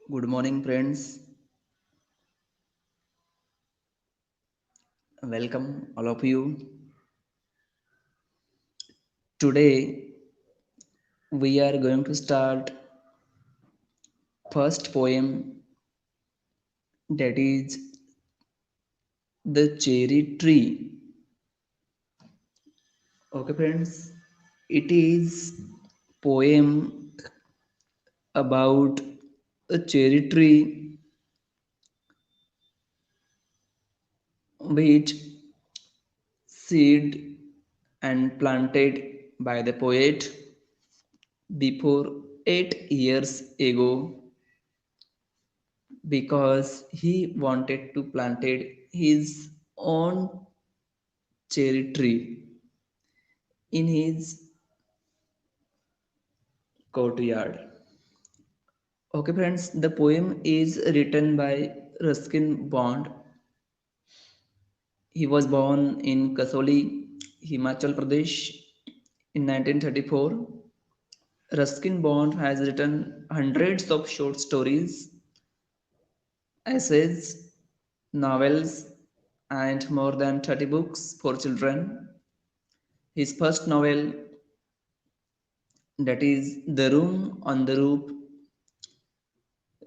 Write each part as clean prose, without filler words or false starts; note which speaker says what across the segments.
Speaker 1: Good morning, friends. Welcome, all of you. Today, we are going to start first poem that is The Cherry Tree. Okay, friends. It is poem about a cherry tree which seed and planted by the poet before 8 years ago because he wanted to planted his own cherry tree in his courtyard. Okay, friends, the poem is written by Ruskin Bond. He was born in Kasoli, Himachal Pradesh in 1934. Ruskin Bond has written hundreds of short stories, essays, novels, and more than 30 books for children. His first novel, that is The Room on the Roof,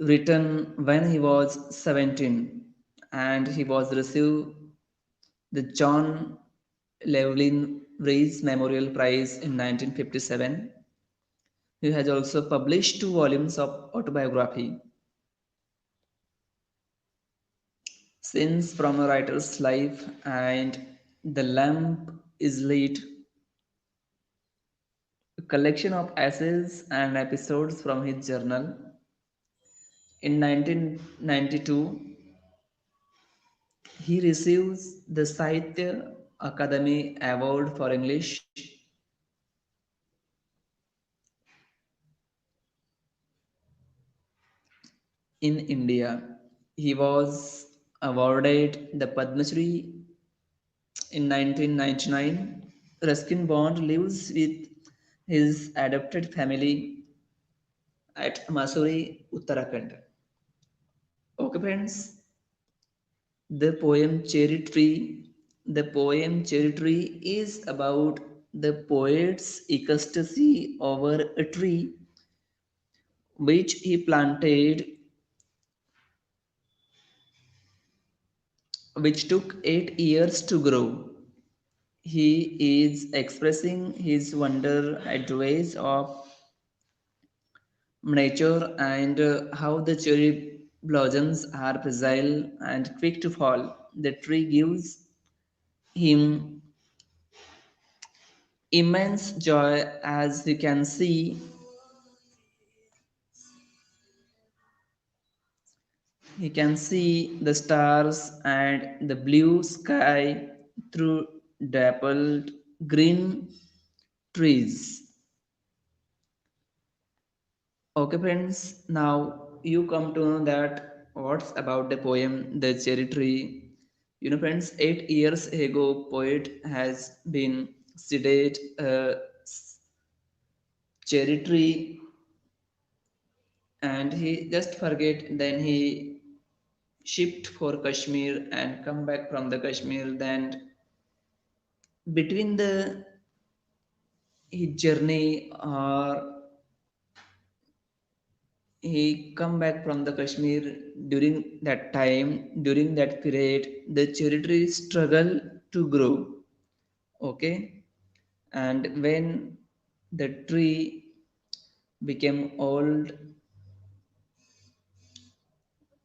Speaker 1: written when he was 17, and he was received the John Llewellyn Rhys Memorial Prize in 1957. He has also published 2 volumes of autobiography. Scenes from a writer's life and The Lamp is Lit, a collection of essays and episodes from his journal. In 1992, he receives the Sahitya Akademi Award for English in India. He was awarded the Padma Shri in 1999. Ruskin Bond lives with his adopted family at Masuri, Uttarakhand. Okay, friends, the poem Cherry Tree. The poem Cherry Tree is about the poet's ecstasy over a tree which he planted, which took 8 years to grow. He is expressing his wonder at the ways of nature and how the cherry blossoms are fragile and quick to fall. The tree gives him immense joy as you can see. He can see the stars and the blue sky through dappled green trees. Okay, friends, now you come to know that what's about the poem The Cherry Tree. Friends, 8 years ago, poet has been seated a cherry tree and he just forget. Then he shipped for Kashmir and come back from the Kashmir. Then between the his journey or he come back from the Kashmir during that time, during that period, the cherry tree struggle to grow. Okay, and when the tree became old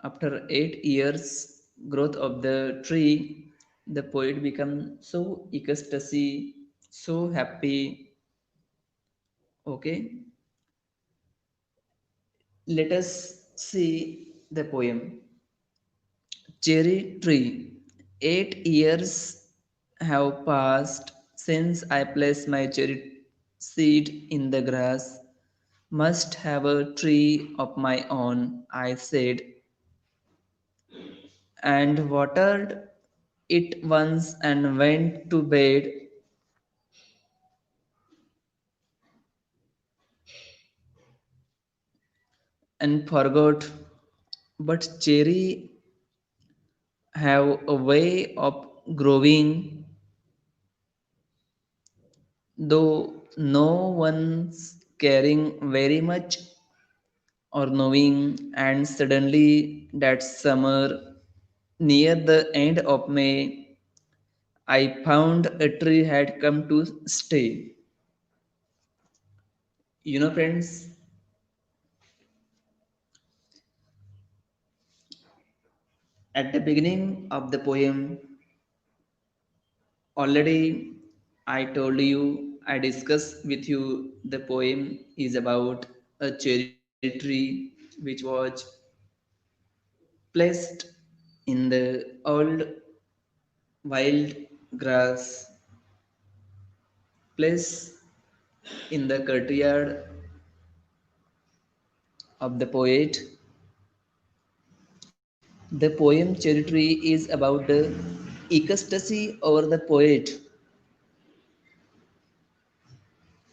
Speaker 1: after 8 years growth of the tree, the poet become so ecstasy, so happy. Okay, let us see the poem. Cherry tree. 8 years have passed since I placed my cherry seed in the grass. Must have a tree of my own, I said, and watered it once and went to bed and forgot but cherry have a way of growing, though no one's caring very much or knowing, and suddenly that summer, near the end of May, I found a tree had come to stay. Friends, at the beginning of the poem, already I told you, I discussed with you the poem is about a cherry tree which was placed in the old wild grass, placed in the courtyard of the poet. The poem Cherry Tree is about the ecstasy over the poet,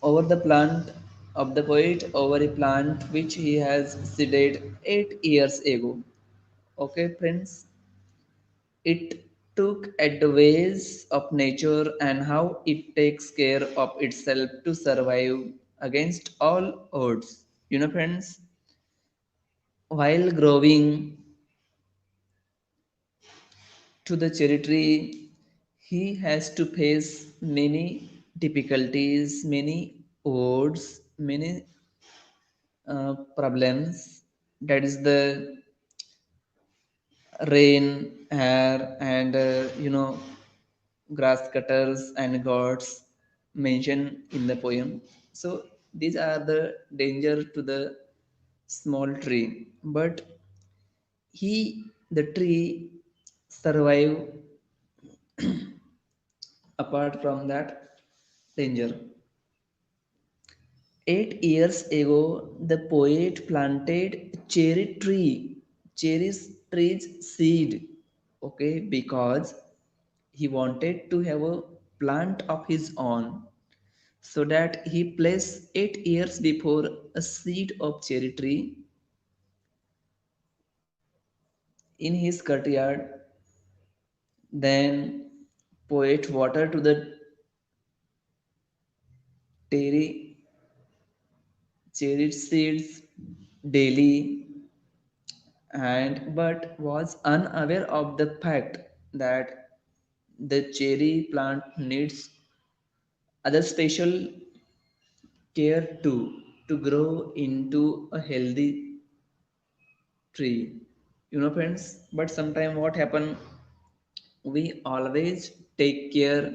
Speaker 1: over the plant of the poet, over a plant which he has seeded 8 years ago. Okay, friends, it took at the ways of nature and how it takes care of itself to survive against all odds. Friends, while growing to the cherry tree, he has to face many difficulties, many odds, many problems. That is the rain, air, and grass cutters and gods mentioned in the poem. So these are the danger to the small tree, but the tree, survive apart from that danger. 8 years ago, the poet planted cherry tree, cherry tree's seed, okay, because he wanted to have a plant of his own, so that he placed 8 years before a seed of cherry tree in his courtyard. Then poet water to the cherry cherry seeds daily, and but was unaware of the fact that the cherry plant needs other special care to grow into a healthy tree. Friends, but sometimes what happen, we always take care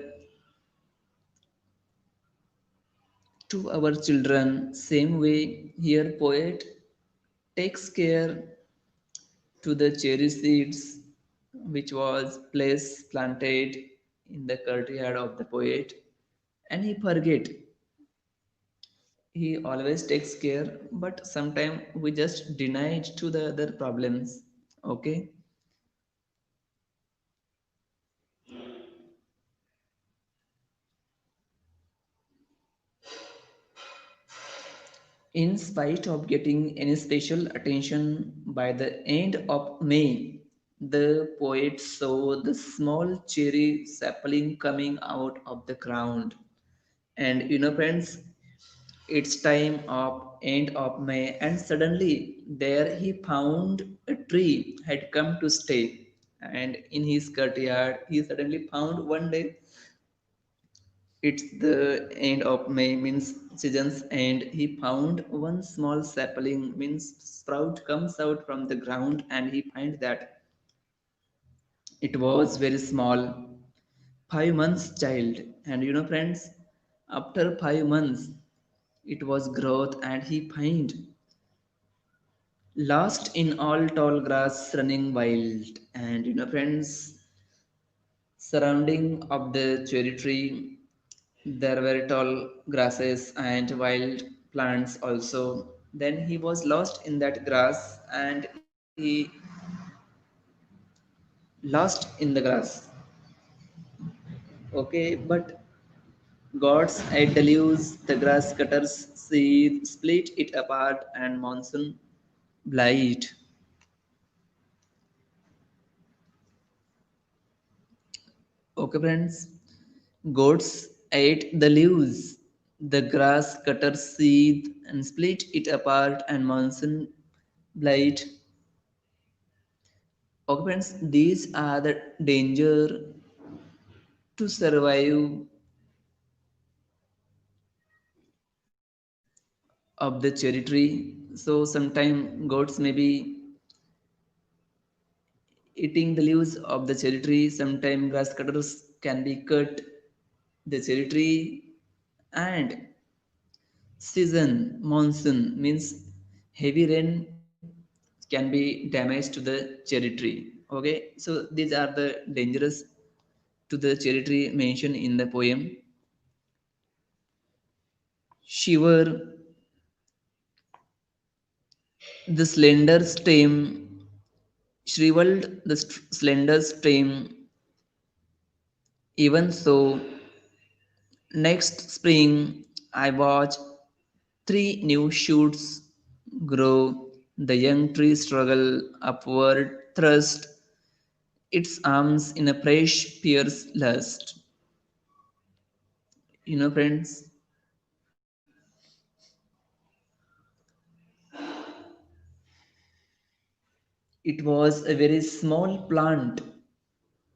Speaker 1: to our children same way here poet takes care to the cherry seeds which was placed planted in the courtyard of the poet, and he forget, he always takes care, but sometimes we just deny it to the other problems. Okay, in spite of getting any special attention, by the end of May, the poet saw the small cherry sapling coming out of the ground. And friends, it's time of end of May, and suddenly there he found a tree had come to stay. And in his courtyard, he suddenly found one day, it's the end of May, means season's end. He found one small sapling, means sprout comes out from the ground, and he find that it was very small, 5 months child. And friends, after 5 months, it was growth, and he find lost in all tall grass running wild. And friends, surrounding of the cherry tree, there were tall grasses and wild plants also. Then he was lost in that grass, and he lost in the grass. Okay, but God's aid deluge, the grass cutters seed, split it apart, and monsoon blight. Okay, friends. Goats ate the leaves. The grass cutter seethed and split it apart, and monsoon blight. Okay, friends. These are the danger to survive of the cherry tree. So sometimes goats may be eating the leaves of the cherry tree. Sometimes grass cutters can be cut the cherry tree, and season monsoon means heavy rain can be damage to the cherry tree. Okay, so these are the dangerous to the cherry tree mentioned in the poem. Shiver the slender stem, shriveled the slender stem. Even so, next spring I watch three new shoots grow. The young tree struggle upward, thrust its arms in a fresh, fierce lust. Friends, it was a very small plant,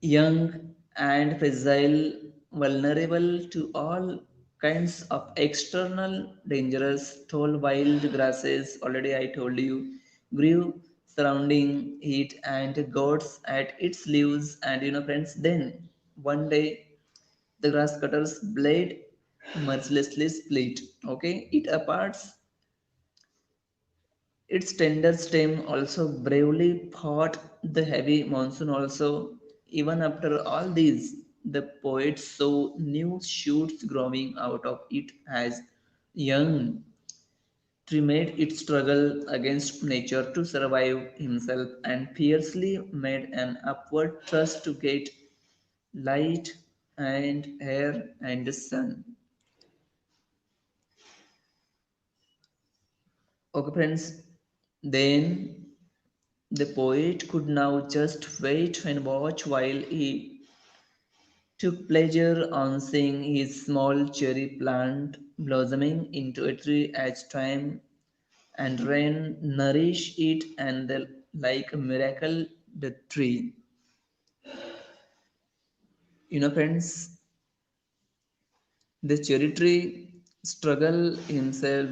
Speaker 1: young and fragile, vulnerable to all kinds of external dangerous tall wild grasses. Already I told you, grew surrounding it and goats at its leaves. And friends, then one day the grass cutter's blade mercilessly split. Okay, it aparts its tender stem also bravely fought the heavy monsoon also. Even after all these, the poet saw new shoots growing out of it as young tree made its struggle against nature to survive himself and fiercely made an upward thrust to get light and air and the sun. Okay, friends, then the poet could now just wait and watch while he took pleasure on seeing his small cherry plant blossoming into a tree as time and rain nourish it, and like a miracle the tree. Friends, the cherry tree struggle himself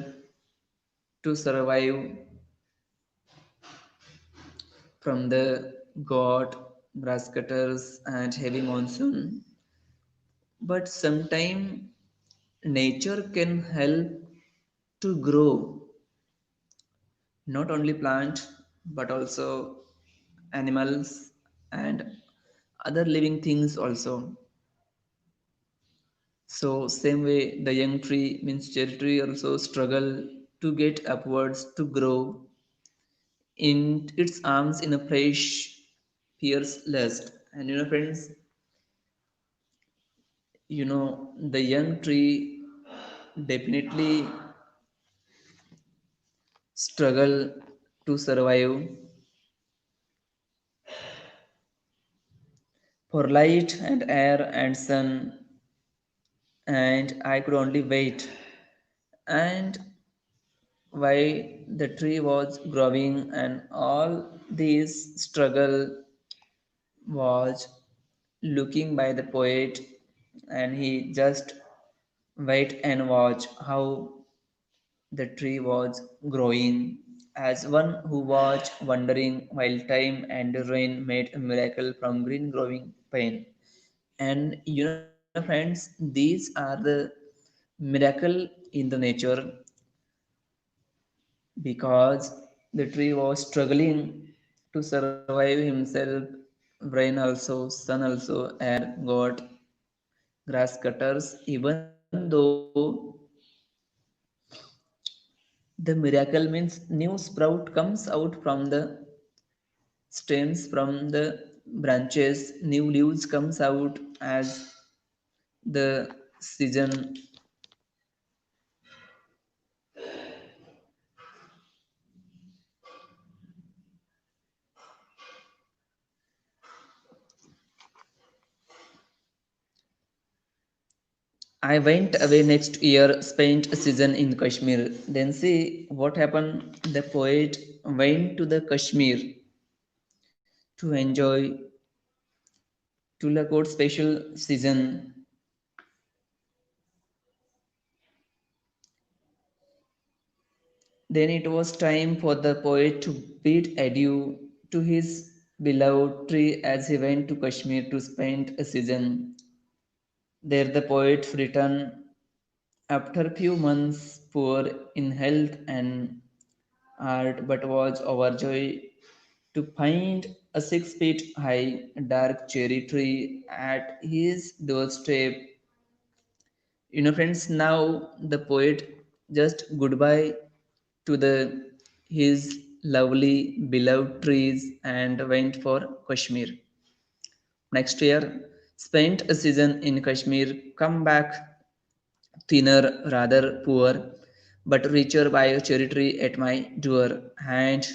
Speaker 1: to survive from the god, grass cutters, and heavy monsoon. But sometime nature can help to grow not only plant but also animals and other living things also. So same way the young tree means cherry tree also struggle to get upwards to grow in its arms in a fresh fierce lust. And friends, the young tree definitely struggle to survive for light and air and sun, and I could only wait. And why the tree was growing, and all this struggle was looking by the poet, and he just wait and watch how the tree was growing as one who was wondering while time and rain made a miracle from green growing pain. And friends, these are the miracle in the nature, because the tree was struggling to survive himself. Rain also, sun also, air, got grass cutters, even though the miracle means new sprout comes out from the stems, from the branches, new leaves comes out as the season. I went away next year, spent a season in Kashmir. Then see what happened. The poet went to the Kashmir to enjoy Tulakot special season. Then it was time for the poet to bid adieu to his beloved tree as he went to Kashmir to spend a season. There the poet returned after few months poor in health and art but was overjoyed to find a 6 feet high dark cherry tree at his doorstep. Friends, now the poet just goodbye to the his lovely beloved trees and went for Kashmir. Next year, spent a season in Kashmir, come back thinner, rather poor, but richer by a cherry tree at my door. And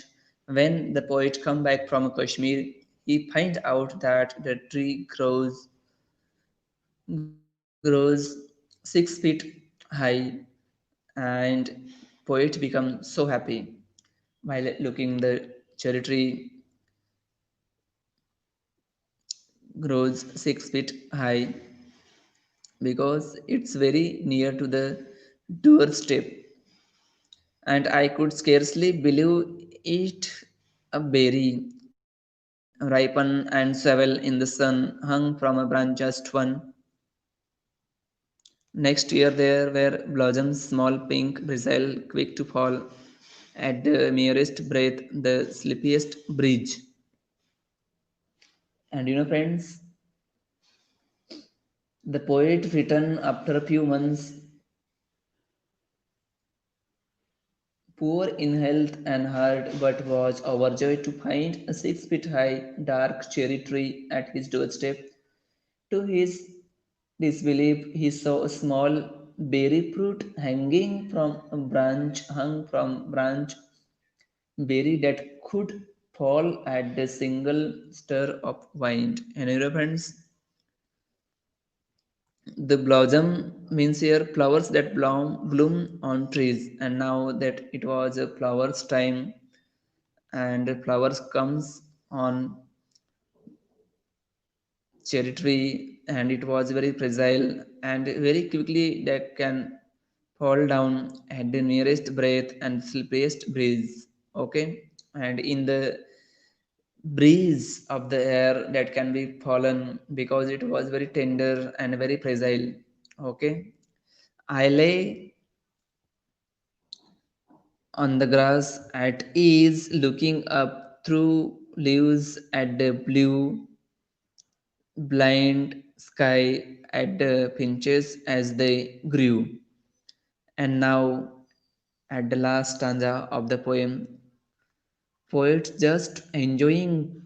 Speaker 1: when the poet come back from Kashmir, he find out that the tree grows 6 feet high, and poet become so happy while looking the cherry tree grows 6 feet high because it's very near to the doorstep, and I could scarcely believe it. A berry ripen and swivel in the sun hung from a branch just one. Next year there were blossoms, small pink bristle, quick to fall at the merest breath, the slippiest bridge. And friends, the poet returned after a few months, poor in health and heart, but was overjoyed to find a 6 feet high, dark cherry tree at his doorstep. To his disbelief, he saw a small berry fruit hung from branch, berry that could fall at the single stir of wind. And friends, the blossom means here flowers that bloom on trees. And now that it was a flowers time, and the flowers comes on cherry tree, and it was very fragile and very quickly that can fall down at the nearest breath and slippiest breeze. Okay, and in the breeze of the air that can be fallen because it was very tender and very fragile. Okay, I lay on the grass at ease, looking up through leaves at the blue blind sky, at the finches as they grew. And now, at the last stanza of the poem, poet just enjoying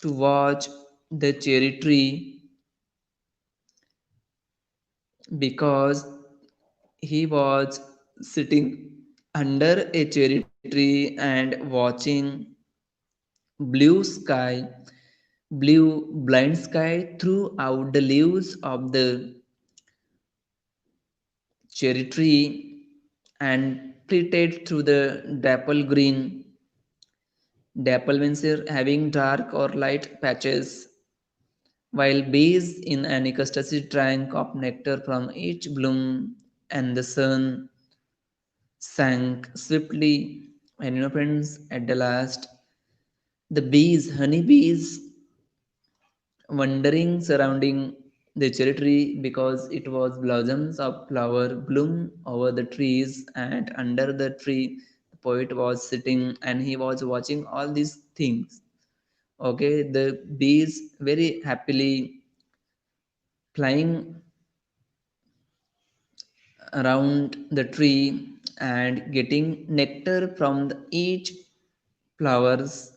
Speaker 1: to watch the cherry tree because he was sitting under a cherry tree and watching blue sky, blue blind sky throughout the leaves of the cherry tree, and pleated through the dapple green. Dapple means here having dark or light patches, while bees in an ecstasy drank of nectar from each bloom, and the sun sank swiftly. And friends, at the last, the bees, honey bees, wandering surrounding the cherry tree because it was blossoms of flower bloom over the trees, and under the tree the poet was sitting and he was watching all these things. Okay, the bees very happily flying around the tree and getting nectar from each flowers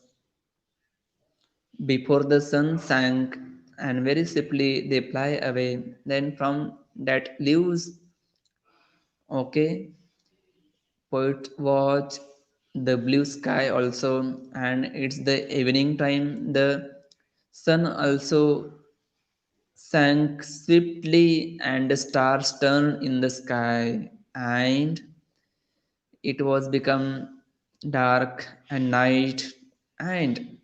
Speaker 1: before the sun sank, and very simply they fly away. Then from that leaves, okay, poet watch the blue sky also, and it's the evening time. The sun also sank swiftly and the stars turned in the sky, and it was become dark and night, and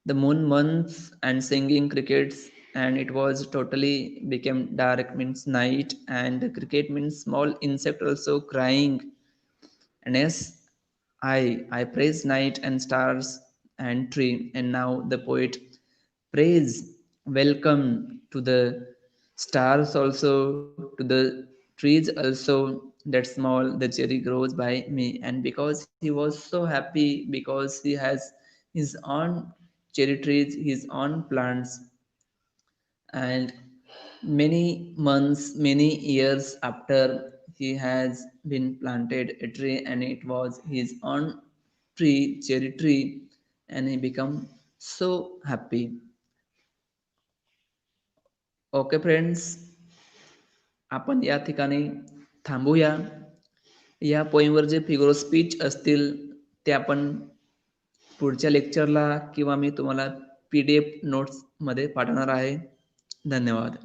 Speaker 1: the moon months and singing crickets, and it was totally became dark means night, and the cricket means small insect also crying. And yes, I praise night and stars and tree. And now the poet praise welcome to the stars also, to the trees also, that small the cherry grows by me. And because he was so happy, because he has his own cherry trees, his own plants, and many months, many years after he has been planted a tree, and it was his own tree, cherry tree, and he become so happy. Okay, friends, आपण या ठिकाणी थांबूया. या पोईमवर जे figure speech असतील ते आपण पुढच्या लेक्चरला किंवा मी तुम्हाला PDF नोट्समध्ये पाठवणार आहे. धन्यवाद.